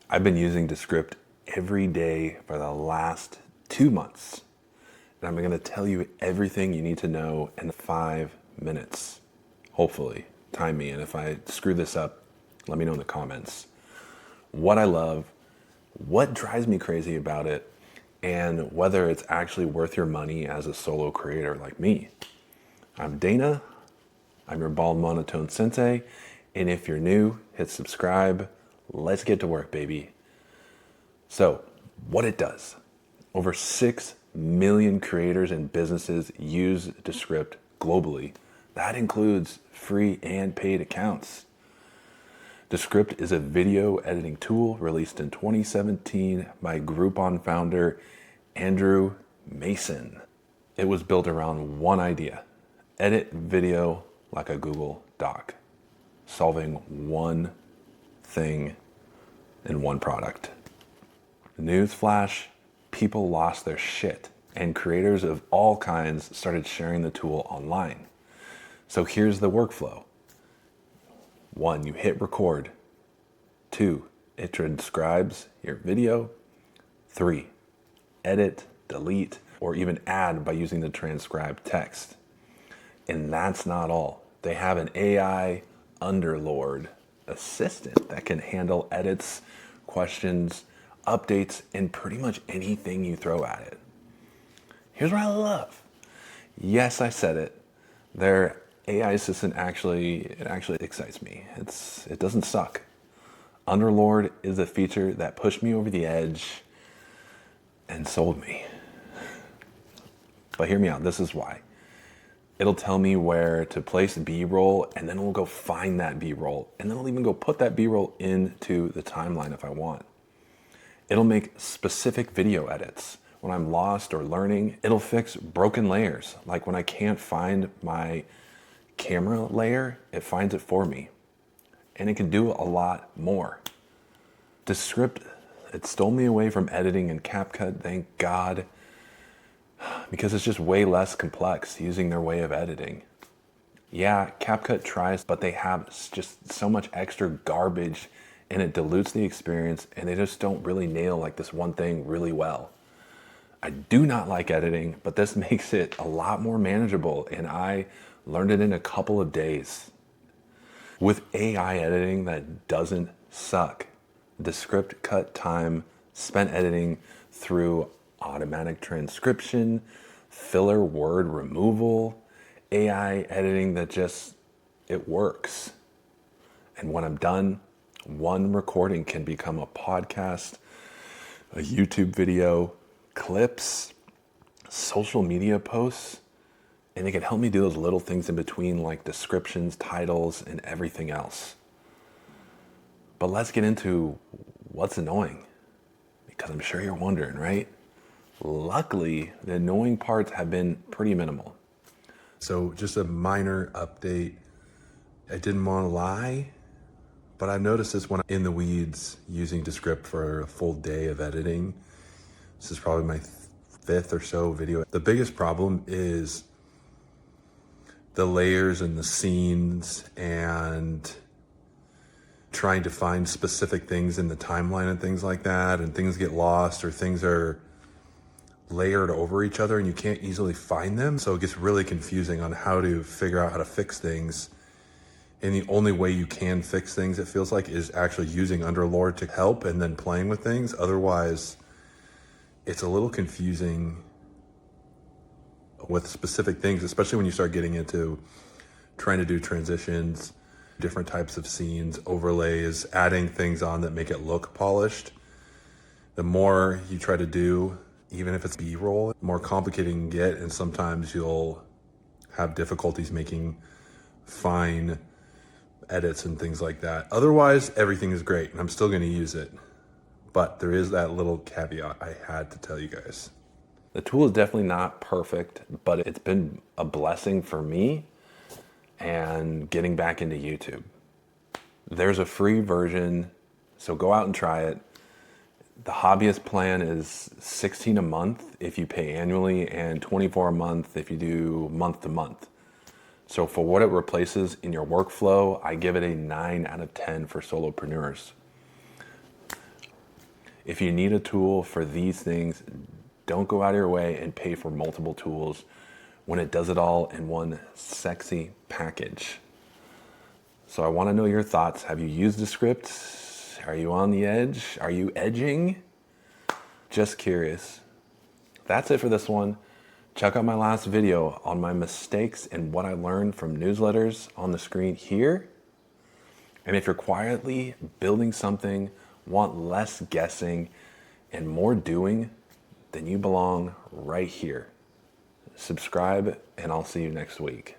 I've been using Descript every day for the last 2 months. And I'm going to tell you everything you need to know in 5 minutes. Hopefully, time me. And if I screw this up, let me know in the comments. What I love, what drives me crazy about it, and whether it's actually worth your money as a solo creator like me. I'm Dana. I'm your bald monotone sensei. And if you're new, hit subscribe. Let's get to work, baby. So, what it does. Over 6 million creators and businesses use Descript globally. That includes free and paid accounts. Descript is a video editing tool released in 2017 by Groupon founder Andrew Mason. It was built around one idea: edit video like a Google Doc, solving one thing in one product. Newsflash, people lost their shit, and creators of all kinds started sharing the tool online. So here's the workflow. 1, you hit record. 2, it transcribes your video. 3, edit, delete, or even add by using the transcribed text. And that's not all. They have an AI Underlord assistant that can handle edits, questions, updates, and pretty much anything you throw at it. Here's what I love. Yes, I said it. Their AI assistant actually excites me. It doesn't suck. Underlord is a feature that pushed me over the edge and sold me. But hear me out, this is why. It'll tell me where to place B-roll, and then it'll go find that B-roll, and then it'll even go put that B-roll into the timeline if I want. It'll make specific video edits. When I'm lost or learning, it'll fix broken layers. Like when I can't find my camera layer, it finds it for me. And it can do a lot more. Descript, it stole me away from editing in CapCut, thank God, because it's just way less complex using their way of editing. Yeah, CapCut tries, but they have just so much extra garbage, and it dilutes the experience, and they just don't really nail like this one thing really well. I do not like editing, but this makes it a lot more manageable, and I learned it in a couple of days. With AI editing that doesn't suck, Descript cut time spent editing through automatic transcription, filler word removal, AI editing that it works. And when I'm done, one recording can become a podcast, a YouTube video, clips, social media posts, and they can help me do those little things in between like descriptions, titles, and everything else. But let's get into what's annoying, because I'm sure you're wondering, right? Luckily, the annoying parts have been pretty minimal. So just a minor update. I didn't want to lie, but I've noticed this when I'm in the weeds using Descript for a full day of editing. This is probably my 5th or so video. The biggest problem is the layers and the scenes and trying to find specific things in the timeline and things like that, and things get lost or things are layered over each other and you can't easily find them. So it gets really confusing on how to figure out how to fix things. And the only way you can fix things, it feels like, is actually using Underlord to help and then playing with things. Otherwise, it's a little confusing with specific things, especially when you start getting into trying to do transitions, different types of scenes, overlays, adding things on that make it look polished. The more you try to do, even if it's B-roll, the more complicated it can get, and sometimes you'll have difficulties making fine edits and things like that. Otherwise, everything is great, and I'm still going to use it. But there is that little caveat I had to tell you guys. The tool is definitely not perfect, but it's been a blessing for me and getting back into YouTube. There's a free version, so go out and try it. The hobbyist plan is $16 a month if you pay annually, and $24 a month if you do month to month. So for what it replaces in your workflow, I give it a 9 out of 10 for solopreneurs. If you need a tool for these things, don't go out of your way and pay for multiple tools when it does it all in one sexy package. So I want to know your thoughts. Have you used Descript? Are you on the edge? Are you edging? Just curious. That's it for this one. Check out my last video on my mistakes and what I learned from newsletters on the screen here. And if you're quietly building something, want less guessing and more doing, then you belong right here. Subscribe, and I'll see you next week.